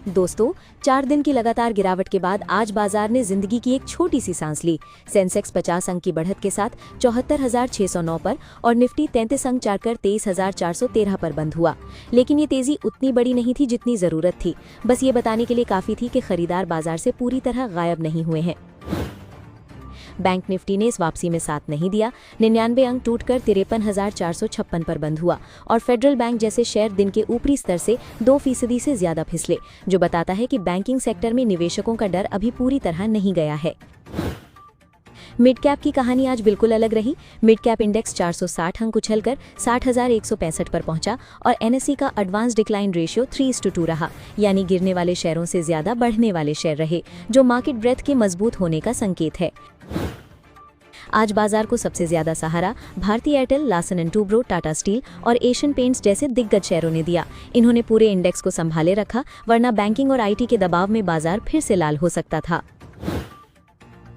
दोस्तों, 4 दिन की लगातार गिरावट के बाद आज बाजार ने जिंदगी की एक छोटी सी सांस ली। सेंसेक्स 50 अंक की बढ़त के साथ 74,609 पर और निफ्टी 33 अंक चढ़कर 23,413 पर बंद हुआ। लेकिन ये तेजी उतनी बड़ी नहीं थी जितनी जरूरत थी। बस ये बताने के लिए काफी थी कि खरीदार बाजार से पूरी तरह गायब नहीं हुए हैं। बैंक निफ्टी ने इस वापसी में साथ नहीं दिया। 99 अंक टूटकर 53,456 पर बंद हुआ और फेडरल बैंक जैसे शेयर दिन के ऊपरी स्तर से 2% से ज्यादा फिसले, जो बताता है कि बैंकिंग सेक्टर में निवेशकों का डर अभी पूरी तरह नहीं गया है। मिड कैप की कहानी आज बिल्कुल अलग रही। मिड कैप इंडेक्स 460 अंक उछलकर 60,165 पर पहुंचा और एनएसई का एडवांस डिक्लाइन रेशियो 3:2 रहा, यानी गिरने वाले शेयरों से ज्यादा बढ़ने वाले शेयर रहे, जो मार्केट ब्रेथ के मजबूत होने का संकेत है। आज बाजार को सबसे ज्यादा सहारा Bharti Airtel, Larsen and Toubro, Tata Steel और एशियन पेंट्स जैसे दिग्गज शेयरों ने दिया। इन्होंने पूरे इंडेक्स को संभाले रखा, वरना बैंकिंग और आईटी के दबाव में बाजार फिर से लाल हो सकता था।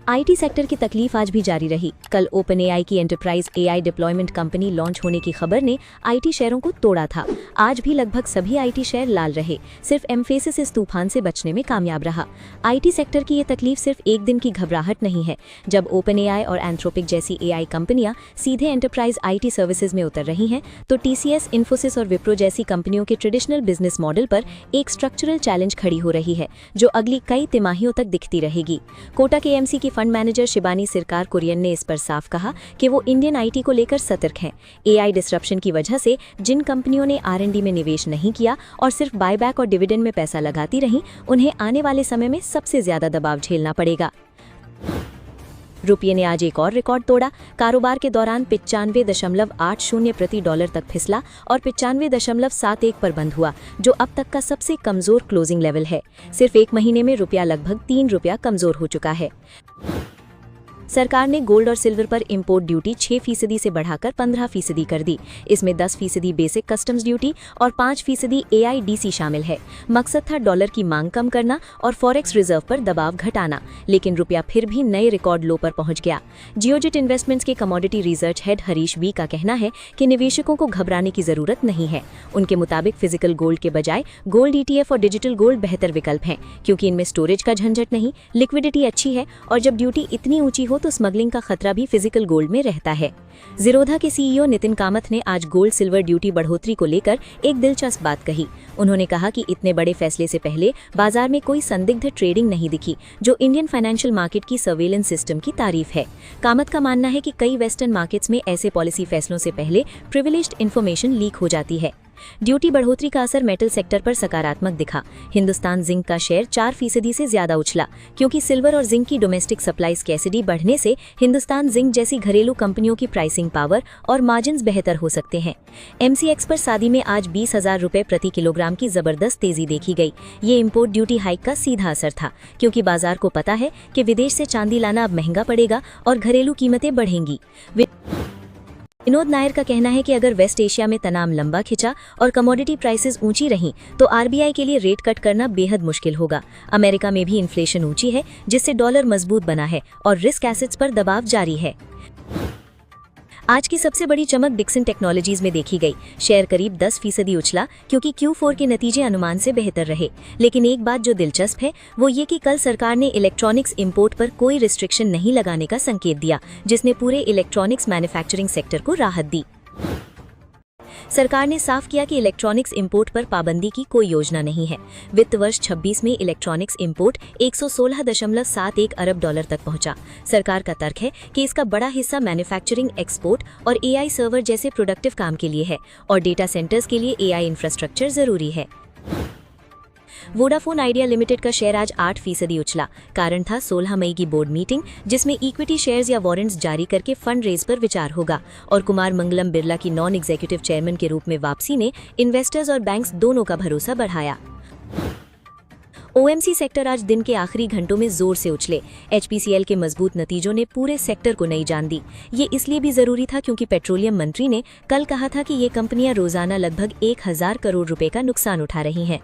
आईटी सेक्टर की तकलीफ आज भी जारी रही। कल ओपन एआई की enterprise AI deployment company launch होने की खबर ने आईटी शेयरों को तोड़ा था। आज भी लगभग सभी आईटी शेयर लाल रहे। सिर्फ एम्फेसिस इस तूफान से बचने में कामयाब रहा। आईटी सेक्टर की ये तकलीफ सिर्फ एक दिन की घबराहट नहीं है। जब ओपन एआई और एंथ्रोपिक जैसी एआई कंपनियां सीधे एंटरप्राइज आईटी सर्विसेज में उतर रही हैं, तो टीसीएस, इन्फोसिस और विप्रो जैसी कंपनियों के ट्रेडिशनल बिजनेस मॉडल पर एक स्ट्रक्चरल चैलेंज खड़ी हो रही है, जो अगली कई तिमाहियों तक दिखती रहेगी। कोटक एएमसी की फंड मैनेजर शिबानी सिरकार कुरियन ने इस पर साफ कहा कि वो इंडियन आईटी को लेकर सतर्क हैं। एआई डिसरप्शन की वजह से जिन कंपनियों ने आरएनडी में निवेश नहीं किया और सिर्फ बायबैक और डिविडेंड में पैसा लगाती रहीं, उन्हें आने वाले समय में सबसे ज्यादा दबाव झेलना पड़ेगा। रुपये ने आज एक और रिकॉर्ड तोड़ा। कारोबार के दौरान 95.80 प्रति डॉलर तक फिसला और 95.71 पर बंद हुआ, जो अब तक का सबसे कमजोर क्लोजिंग लेवल है। सिर्फ एक महीने में रुपया लगभग 3 रुपया कमजोर हो चुका है। सरकार ने गोल्ड और सिल्वर पर इंपोर्ट ड्यूटी 6% से बढ़ाकर 15% कर दी। इसमें 10% बेसिक कस्टम्स ड्यूटी और 5% एआईडीसी शामिल है। मकसद था डॉलर की मांग कम करना और फॉरेक्स रिजर्व पर दबाव घटाना, लेकिन रुपया फिर भी नए रिकॉर्ड लो पर पहुंच गया। जियोजिट इन्वेस्टमेंट्स के commodity research head Harish V का कहना है कि निवेशकों को घबराने की जरूरत नहीं है। उनके मुताबिक फिजिकल गोल्ड के बजाय गोल्ड ईटीएफ और डिजिटल गोल्ड बेहतर विकल्प हैं, क्योंकि इनमें स्टोरेज का झंझट नहीं, लिक्विडिटी अच्छी है और जब ड्यूटी इतनी ऊंची हो तो स्मगलिंग का खतरा भी फिजिकल गोल्ड में रहता है। जीरोधा के सीईओ नितिन कामत ने आज गोल्ड सिल्वर ड्यूटी बढ़ोतरी को लेकर एक दिलचस्प बात कही। उन्होंने कहा कि इतने बड़े फैसले से पहले बाजार में कोई संदिग्ध ट्रेडिंग नहीं दिखी, जो इंडियन फाइनेंशियल मार्केट की सर्वेलेंस सिस्टम की तारीफ है। कामत का मानना है कि कई वेस्टर्न मार्केट्स में ऐसे पॉलिसी फैसलों से पहले प्रिविलेज्ड इन्फॉर्मेशन लीक हो जाती है। ड्यूटी बढ़ोतरी का असर मेटल सेक्टर पर सकारात्मक दिखा। हिंदुस्तान जिंक का शेयर 4% से ज्यादा उछला, क्योंकि सिल्वर और जिंक की डोमेस्टिक सप्लाई स्कैसिटी बढ़ने से हिंदुस्तान जिंक जैसी घरेलू कंपनियों की प्राइसिंग पावर और मार्जिन्स बेहतर हो सकते हैं। एमसीएक्स पर सादी में आज 20,000 रुपए प्रति किलोग्राम की जबरदस्त तेजी देखी गई। ये इंपोर्ट ड्यूटी हाइक का सीधा असर था, क्योंकि बाजार को पता है कि विदेश से चांदी लाना अब महंगा पड़ेगा और घरेलू कीमतें बढ़ेंगी। विनोद नायर का कहना है कि अगर वेस्ट एशिया में तनाव लंबा खिंचा और कमोडिटी प्राइसेस ऊंची रहीं, तो आरबीआई के लिए रेट कट करना बेहद मुश्किल होगा। अमेरिका में भी इन्फ्लेशन ऊंची है, जिससे डॉलर मजबूत बना है और रिस्क एसेट्स पर दबाव जारी है। आज की सबसे बड़ी चमक डिक्सन टेक्नोलॉजीज में देखी गई। शेयर करीब 10% उछला, क्योंकि Q4 के नतीजे अनुमान से बेहतर रहे। लेकिन एक बात जो दिलचस्प है वो ये कि कल सरकार ने इलेक्ट्रॉनिक्स इंपोर्ट पर कोई रिस्ट्रिक्शन नहीं लगाने का संकेत दिया, जिसने पूरे इलेक्ट्रॉनिक्स मैन्युफैक्चरिंग सेक्टर को राहत दी। सरकार ने साफ किया कि इलेक्ट्रॉनिक्स इंपोर्ट पर पाबंदी की कोई योजना नहीं है। वित्त वर्ष 26 में इलेक्ट्रॉनिक्स इंपोर्ट 116.71 अरब डॉलर तक पहुंचा। सरकार का तर्क है कि इसका बड़ा हिस्सा मैन्युफैक्चरिंग, एक्सपोर्ट और एआई सर्वर जैसे प्रोडक्टिव काम के लिए है और डेटा सेंटर्स के लिए एआई इंफ्रास्ट्रक्चर जरूरी है। वोडाफोन आइडिया लिमिटेड का शेयर आज 8% उछला। कारण था 16 मई की बोर्ड मीटिंग, जिसमें इक्विटी शेयर्स या वारंट्स जारी करके फंड रेज पर विचार होगा और कुमार मंगलम बिरला की नॉन एग्जीक्यूटिव चेयरमैन के रूप में वापसी ने इन्वेस्टर्स और बैंक्स दोनों का भरोसा बढ़ाया। ओएमसी सेक्टर आज दिन के आखिरी घंटों में जोर से उछले। एचपीसीएल के मजबूत नतीजों ने पूरे सेक्टर को नई जान दी। ये इसलिए भी जरूरी था क्योंकि पेट्रोलियम मंत्री ने कल कहा था कि ये कंपनियां रोजाना लगभग 1,000 करोड़ रुपए का नुकसान उठा रही हैं।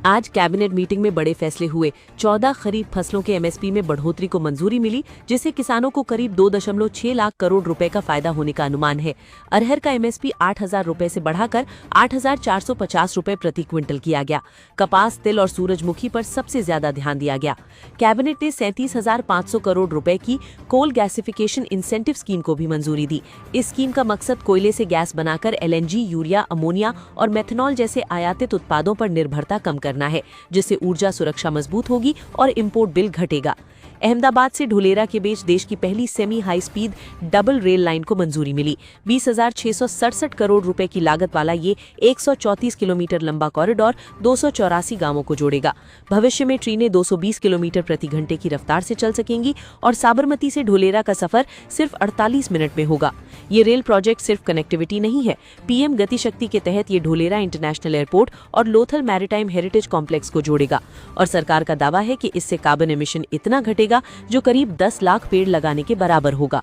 आज कैबिनेट मीटिंग में बड़े फैसले हुए। 14 खरीफ फसलों के एमएसपी में बढ़ोतरी को मंजूरी मिली, जिससे किसानों को करीब 2.6 लाख करोड़ रुपए का फायदा होने का अनुमान है। अरहर का एमएसपी 8,000 रुपए से बढ़ाकर 8,450 रुपए प्रति क्विंटल किया गया। कपास, तिल और सूरजमुखी पर सबसे ज्यादा ध्यान दिया गया। कैबिनेट ने 37,500 करोड़ रुपए की कोल गैसिफिकेशन इंसेंटिव स्कीम को भी मंजूरी दी। इस स्कीम का मकसद कोयले से गैस बनाकर एलएनजी, यूरिया, अमोनिया और मेथनॉल जैसे आयातित उत्पादों पर निर्भरता कम करना है, जिससे ऊर्जा सुरक्षा मजबूत होगी और इंपोर्ट बिल घटेगा। अहमदाबाद से ढुलेरा के बीच देश की पहली semi high speed double rail line को मंजूरी मिली। 20,667 करोड़ रुपए की लागत वाला ये 134 किलोमीटर लंबा कॉरिडोर 284 गांवों को जोड़ेगा। भविष्य में ट्रेनें 220 किलोमीटर प्रति घंटे की रफ्तार से चल सकेंगी और साबरमती से ढुलेरा का सफर सिर्फ 48 मिनट में होगा। ये रेल प्रोजेक्ट सिर्फ कनेक्टिविटी नहीं है, पीएम गति शक्ति के तहत ये ढुलेरा इंटरनेशनल एयरपोर्ट और लोथल मैरीटाइम हेरिटेज कॉम्प्लेक्स को जोड़ेगा। और सरकार का दावा है कि इससे कार्बन एमिशन इतना घटेगा जो करीब 10 लाख पेड़ लगाने के बराबर होगा।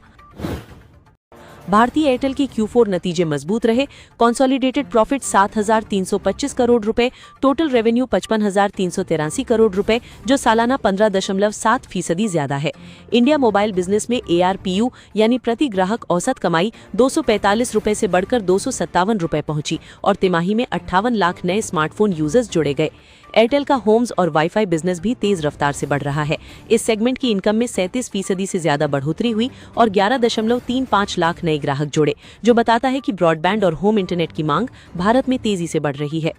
भारतीय एयरटेल के Q4 नतीजे मजबूत रहे। कंसोलिडेटेड प्रॉफिट 7,325 करोड़ रुपए, टोटल रेवेन्यू 55,383 करोड़ रुपए, जो सालाना 15.7% ज्यादा है। इंडिया मोबाइल बिजनेस में ARPU यानी प्रति ग्राहक औसत कमाई 245 रुपए से बढ़कर 257 रुपए पहुंची और तिमाही में 58 लाख नए स्मार्टफोन यूजर्स जुड़े गए। एयरटेल का होम्स और वाईफाई बिजनेस भी तेज रफ्तार से बढ़ रहा है। इस सेगमेंट की इनकम में 37% से ज्यादा बढ़ोतरी हुई और 11.35 लाख नए ग्राहक जुड़े, जो बताता है कि ब्रॉडबैंड और होम इंटरनेट की मांग भारत में तेजी से बढ़ रही है।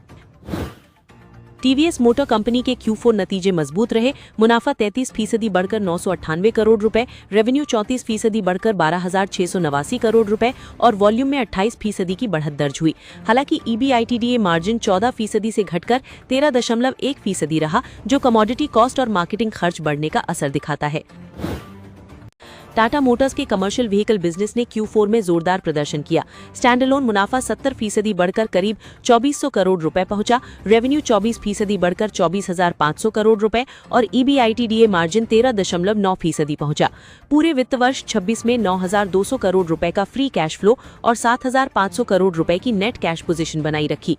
टीवीएस मोटर कंपनी के Q4 नतीजे मजबूत रहे। मुनाफा 33% बढ़कर 998 करोड़ रुपए, रेवेन्यू 34% बढ़कर 12,689 करोड़ रुपए और वॉल्यूम में 28% की बढ़त दर्ज हुई। हालांकि EBITDA मार्जिन 14% से घटकर 13.1% रहा, जो कमोडिटी कॉस्ट और मार्केटिंग खर्च बढ़ने का असर दिखाता है। टाटा मोटर्स के कमर्शियल व्हीकल बिजनेस ने Q4 में जोरदार प्रदर्शन किया। स्टैंडअलोन मुनाफा 70% बढ़कर करीब 2400 करोड़ रुपए पहुंचा, रेवेन्यू 24% बढ़कर 24,500 करोड़ रुपए और EBITDA मार्जिन 13.9% पहुंचा। पूरे वित्त वर्ष 26 में 9,200 करोड़ रुपए का फ्री कैश फ्लो और 7,500 करोड़ रुपए की नेट कैश पोजीशन बनाई रखी।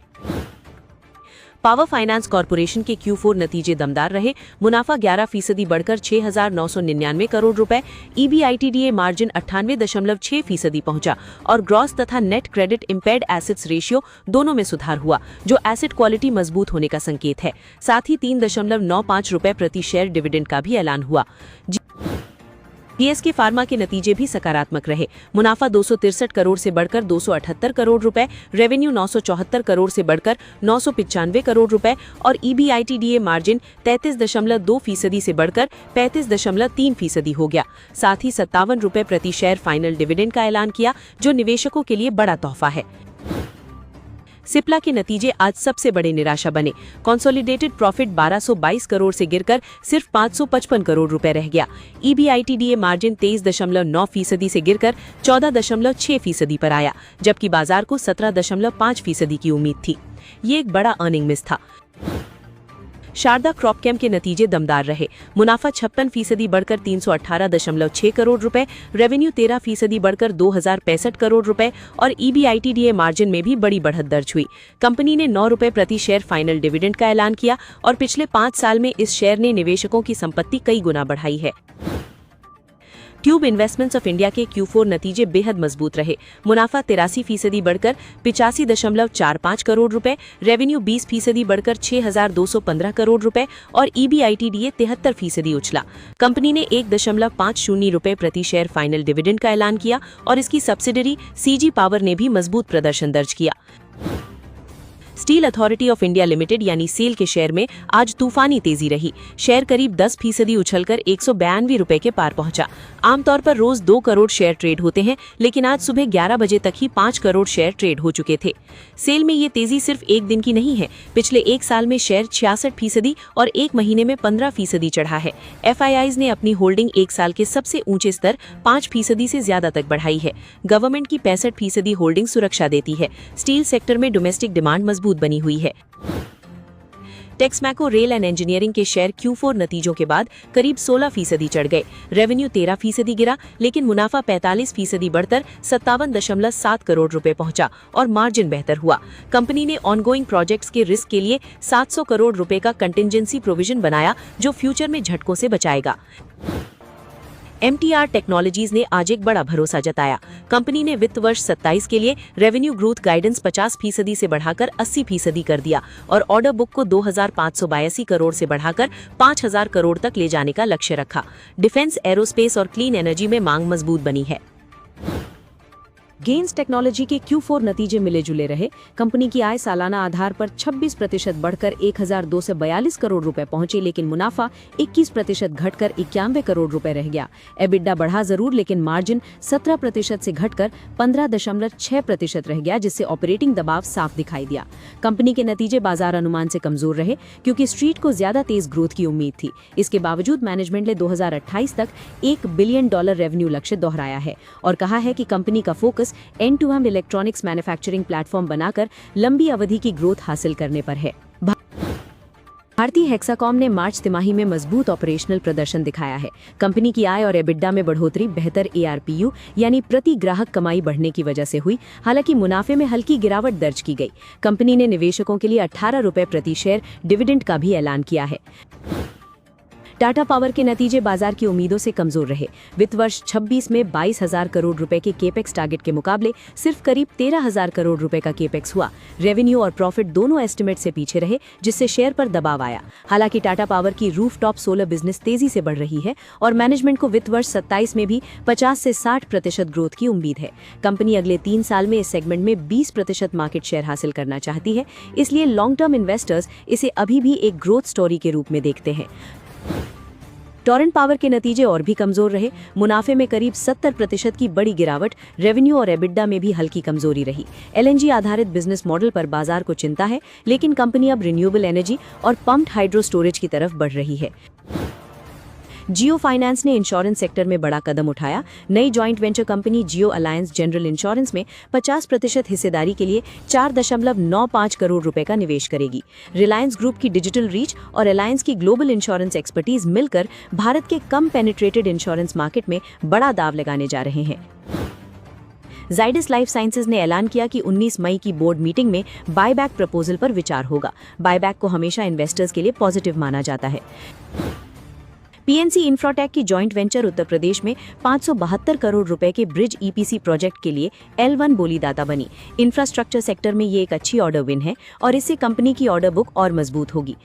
पावर फाइनेंस कॉर्पोरेशन के Q4 नतीजे दमदार रहे। मुनाफा 11% बढ़कर 6,999 करोड़ रुपए, EBITDA मार्जिन 98.6% पहुंचा और ग्रॉस तथा net credit impaired assets ratio दोनों में सुधार हुआ, जो एसेट क्वालिटी मजबूत होने का संकेत है। साथ ही 3.95 रुपए प्रति शेयर डिविडेंड का भी ऐलान हुआ। GSK फार्मा के नतीजे भी सकारात्मक रहे। मुनाफा 263 करोड़ से बढ़कर 278 करोड़ रुपए, रेवेन्यू 974 करोड़ से बढ़कर 995 करोड़ रुपए और EBITDA मार्जिन 33.2% से बढ़कर 35.3% हो गया। साथ ही 57 रुपए प्रति शेयर फाइनल डिविडेंड का ऐलान किया, जो निवेशकों के लिए बड़ा तोहफा है। सिप्ला के नतीजे आज सबसे बड़े निराशा बने। कंसोलिडेटेड प्रॉफिट 1222 करोड़ से गिरकर सिर्फ 555 करोड़ रुपए रह गया। EBITDA मार्जिन 23.9% से गिरकर 14.6% पर आया, जबकि बाजार को 17.5% की उम्मीद थी। ये एक बड़ा अर्निंग मिस था। शारदा क्रॉपकेम के नतीजे दमदार रहे। मुनाफा 56% बढ़कर 318.6 करोड़ रुपए, रेवेन्यू 13% बढ़कर 2,065 करोड़ रुपए और EBITDA मार्जिन में भी बड़ी बढ़त दर्ज हुई। कंपनी ने 9 रुपए प्रति शेयर फाइनल डिविडेंड का ऐलान किया और पिछले 5 साल में इस शेयर ने निवेशकों की संपत्ति कई गुना बढ़ाई है। ट्यूब इन्वेस्टमेंट्स ऑफ इंडिया के Q4 नतीजे बेहद मजबूत रहे। मुनाफा 83% बढ़कर 85.45 करोड़ रुपए, रेवेन्यू 20% बढ़कर 6,215 करोड़ रुपए और EBITDA 73% उछला। कंपनी ने 1.50 रुपए प्रति शेयर फाइनल डिविडेंड का ऐलान किया और इसकी सब्सिडरी CG पावर ने भी मजबूत प्रदर्शन दर्ज किया। Steel authority of India limited यानी सेल के शेयर में आज तूफानी तेजी रही। शेयर करीब 10% उछलकर 192 रुपए के पार पहुंचा। आमतौर पर रोज 2 करोड़ शेयर ट्रेड होते हैं, लेकिन आज सुबह 11 बजे तक ही 5 करोड़ शेयर ट्रेड हो चुके थे। सेल में ये तेजी सिर्फ एक दिन की नहीं है। पिछले एक साल में शेयर 66% और एक महीने में 15% चढ़ा है। FIIs ने अपनी होल्डिंग एक साल के सबसे ऊंचे स्तर 5% से ज्यादा तक बढ़ाई है। गवर्नमेंट की 65% होल्डिंग सुरक्षा देती है। स्टील सेक्टर में डोमेस्टिक डिमांड मजबूत बनी हुई है। टेक्समैको रेल एंड इंजीनियरिंग के शेयर Q4 नतीजों के बाद करीब 16% चढ़ गए। रेवेन्यू 13% गिरा, लेकिन मुनाफा 45% बढ़कर 57.7 करोड़ रुपए पहुंचा और मार्जिन बेहतर हुआ। कंपनी ने ऑनगोइंग प्रोजेक्ट्स के रिस्क के लिए 700 करोड़ रुपए का कंटिजेंसी प्रोविजन बनाया, जो फ्यूचर में झटकों से बचाएगा। MTR टेक्नोलॉजीज ने आज एक बड़ा भरोसा जताया। कंपनी ने वित्त वर्ष 27 के लिए रेवेन्यू ग्रोथ गाइडेंस 50% से बढ़ाकर 80% कर दिया और ऑर्डर बुक को 2582 करोड़ से बढ़ाकर 5000 करोड़ तक ले जाने का लक्ष्य रखा। डिफेंस, एरोस्पेस और क्लीन एनर्जी में मांग मजबूत बनी है। गेन्स टेक्नोलॉजी के Q4 नतीजे मिले जुले रहे। कंपनी की आय सालाना आधार पर 26% बढ़कर 1242 करोड़ रुपए पहुंची, लेकिन मुनाफा 21% घटकर 91 करोड़ रुपए रह गया। एबिडा बढ़ा जरूर, लेकिन मार्जिन 17% से घटकर 15.6% रह गया, जिससे ऑपरेटिंग दबाव साफ दिखाई दिया। कंपनी के नतीजे बाजार अनुमान से कमजोर रहे, क्योंकि स्ट्रीट को ज्यादा तेज ग्रोथ की उम्मीद थी। इसके बावजूद मैनेजमेंट ने 2028 तक $1 बिलियन रेवेन्यू लक्ष्य दोहराया है और कहा है कि कंपनी का focus end-to-end electronics manufacturing platform बनाकर लंबी अवधि की ग्रोथ हासिल करने पर है। भारतीय हेक्साकॉम ने मार्च तिमाही में मजबूत ऑपरेशनल प्रदर्शन दिखाया है। कंपनी की आय और एबिडा में बढ़ोतरी बेहतर ARPU यानी प्रति ग्राहक कमाई बढ़ने की वजह से हुई। हालांकि मुनाफे में हल्की गिरावट दर्ज की गई। कंपनी ने निवेशकों के लिए 18 रुपए प्रति शेयर डिविडेंड का भी ऐलान किया है। टाटा पावर के नतीजे बाजार की उम्मीदों से कमजोर रहे। वित्त वर्ष 26 में 22,000 करोड़ रुपए के केपेक्स टारगेट के मुकाबले सिर्फ करीब 13,000 करोड़ रुपए का केपेक्स हुआ। रेवेन्यू और प्रॉफिट दोनों एस्टिमेट से पीछे रहे, जिससे शेयर पर दबाव आया। हालांकि टाटा पावर की रूफटॉप सोलर बिजनेस तेजी से बढ़ रही है और मैनेजमेंट को वित्त वर्ष 27 में भी 50 से 60% ग्रोथ की उम्मीद है। कंपनी अगले 3 साल में इस सेगमेंट में 20% मार्केट शेयर हासिल करना चाहती है, इसलिए लॉन्ग टर्म इन्वेस्टर्स इसे अभी भी एक ग्रोथ स्टोरी के रूप में देखते हैं। टोरेंट पावर के नतीजे और भी कमजोर रहे। मुनाफे में करीब 70% की बड़ी गिरावट, रेवेन्यू और एबिडा में भी हल्की कमजोरी रही। LNG आधारित बिजनेस मॉडल पर बाजार को चिंता है, लेकिन कंपनी अब रिन्यूएबल एनर्जी और पम्प्ड हाइड्रो स्टोरेज की तरफ बढ़ रही है। जियो फाइनेंस ने इंश्योरेंस सेक्टर में बड़ा कदम उठाया। नई जॉइंट वेंचर कंपनी जियो अलायंस जनरल इंश्योरेंस में 50% हिस्सेदारी के लिए 4.95 करोड़ रुपए का निवेश करेगी। रिलायंस ग्रुप की डिजिटल रीच और अलायंस की ग्लोबल इंश्योरेंस एक्सपर्टीज मिलकर भारत के कम पेनिट्रेटेड इंश्योरेंस मार्केट में बड़ा दांव लगाने जा रहे हैं। जाइडस लाइफ साइंसेज ने ऐलान किया कि 19 मई की बोर्ड मीटिंग में बायबैक प्रपोजल पर विचार होगा। बायबैक को हमेशा इन्वेस्टर्स के लिए पॉजिटिव माना जाता है। PNC इंफ्राटेक की जॉइंट वेंचर उत्तर प्रदेश में 572 करोड़ रुपए के ब्रिज EPC प्रोजेक्ट के लिए L1 बोलीदाता बनी। इंफ्रास्ट्रक्चर सेक्टर में ये एक अच्छी ऑर्डर विन है और इससे कंपनी की ऑर्डर बुक और मजबूत होगी।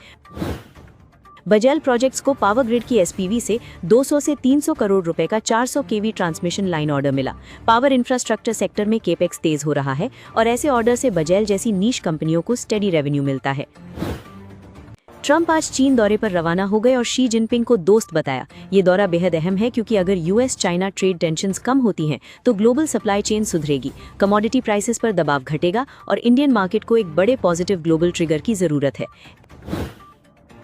बजेल प्रोजेक्ट्स को पावर ग्रिड की SPV से 200 से 300 करोड़ रुपए का 400 kV ट्रांसमिशन लाइन ऑर्डर मिला। पावर इंफ्रास्ट्रक्चर सेक्टर में केपेक्स तेज हो रहा है और ऐसे ऑर्डर से बजेल जैसी नीश कंपनियों को स्टेडी रेवेन्यू मिलता है। ट्रंप आज चीन दौरे पर रवाना हो गए और शी जिनपिंग को दोस्त बताया। ये दौरा बेहद अहम है, क्योंकि अगर US चाइना ट्रेड टेंशन्स कम होती हैं तो ग्लोबल सप्लाई चेन सुधरेगी, कमोडिटी प्राइसेस पर दबाव घटेगा और इंडियन मार्केट को एक बड़े पॉजिटिव ग्लोबल ट्रिगर की जरूरत है।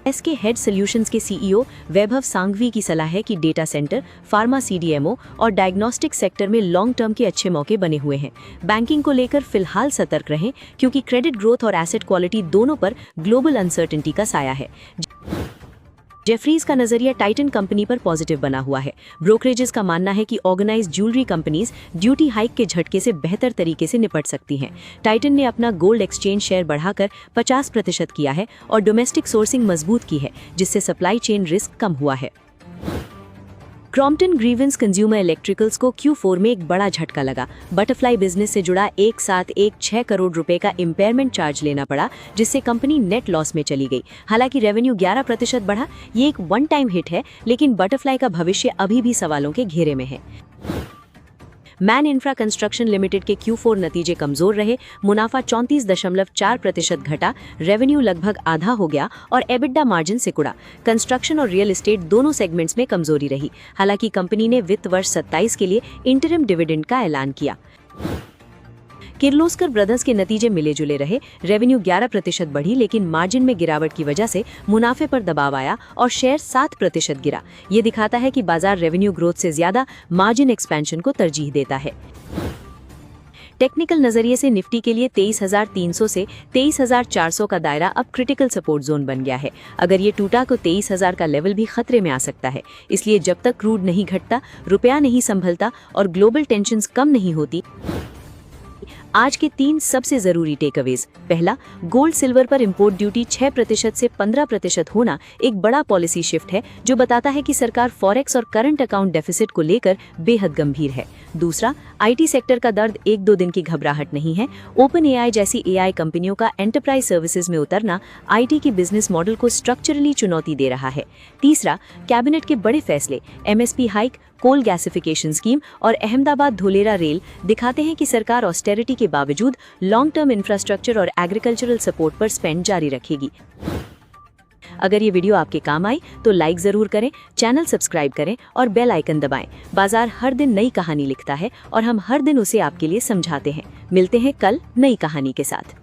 SK हेड सॉल्यूशंस के CEO वैभव सांघवी की सलाह है कि डेटा सेंटर, फार्मा CDMO और डायग्नोस्टिक सेक्टर में लॉन्ग टर्म के अच्छे मौके बने हुए हैं। बैंकिंग को लेकर फिलहाल सतर्क रहें, क्योंकि क्रेडिट ग्रोथ और एसेट क्वालिटी दोनों पर ग्लोबल अनसर्टेनिटी का साया है। जेफरीज का नजरिया टाइटन कंपनी पर पॉजिटिव बना हुआ है। ब्रोकरेजेस का मानना है कि organised jewellery companies duty hike के झटके से बेहतर तरीके से निपट सकती हैं। टाइटन ने अपना गोल्ड एक्सचेंज शेयर बढ़ाकर 50% किया है और डोमेस्टिक सोर्सिंग मजबूत की है, जिससे सप्लाई चेन रिस्क कम हुआ है। क्रॉम्पटन ग्रीवेंस कंज्यूमर इलेक्ट्रिकल्स को Q4 में एक बड़ा झटका लगा। बटरफ्लाई बिजनेस से जुड़ा एक साथ 6 करोड़ रुपए का इम्पेयरमेंट चार्ज लेना पड़ा, जिससे कंपनी नेट लॉस में चली गई। हालांकि रेवेन्यू 11% बढ़ा। ये एक वन टाइम हिट है, लेकिन बटरफ्लाई का भविष्य अभी भी सवालों के घेरे में है। मैन इंफ्रा कंस्ट्रक्शन लिमिटेड के Q4 नतीजे कमजोर रहे। मुनाफा 34.4% घटा, रेवेन्यू लगभग आधा हो गया और एबिडा मार्जिन सिकुड़ा। कंस्ट्रक्शन और रियल एस्टेट दोनों सेगमेंट्स में कमजोरी रही। हालांकि कंपनी ने वित्त वर्ष 27 के लिए इंटरिम डिविडेंड का ऐलान किया। किर्लोस्कर ब्रदर्स के नतीजे मिले जुले रहे। रेवेन्यू 11% बढ़ी, लेकिन मार्जिन में गिरावट की वजह से मुनाफे पर दबाव आया और शेयर 7% गिरा। ये दिखाता है कि बाजार रेवेन्यू ग्रोथ से ज्यादा मार्जिन एक्सपेंशन को तरजीह देता है। टेक्निकल नजरिए से निफ्टी के लिए 23,300 से 23,400 का दायरा अब क्रिटिकल सपोर्ट जोन बन गया है। अगर ये टूटा तो 23,000 का लेवल भी खतरे में आ सकता है। इसलिए जब तक क्रूड नहीं घटता, रुपया नहीं संभलता और ग्लोबल टेंशन्स कम नहीं होती, आज के 3 सबसे जरूरी टेकअवेज। पहला, गोल्ड सिल्वर पर इंपोर्ट ड्यूटी 6% से 15% होना एक बड़ा पॉलिसी शिफ्ट है जो बताता है कि सरकार फॉरेक्स और करंट अकाउंट डेफिसिट को लेकर बेहद गंभीर है। दूसरा, आईटी सेक्टर का दर्द 1-2 दिन की घबराहट नहीं है। ओपन एआई जैसी एआई कंपनियों का एंटरप्राइज सर्विसेज में उतरना आईटी की बिजनेस मॉडल को स्ट्रक्चरली चुनौती दे रहा है। तीसरा, कैबिनेट के बड़े फैसले, MSP hike, coal gasification scheme और अहमदाबाद धुलेरा रेल दिखाते हैं कि सरकार ऑस्टेरिटी के बावजूद लॉन्ग टर्म इंफ्रास्ट्रक्चर और एग्रीकल्चरल सपोर्ट पर स्पेंड जारी रखेगी। अगर ये वीडियो आपके काम आई तो लाइक जरूर करें, चैनल सब्सक्राइब करें और बेल आइकन दबाएं। बाजार हर दिन नई कहानी लिखता है और हम हर दिन उसे आपके लिए समझाते हैं। मिलते हैं कल नई कहानी के साथ।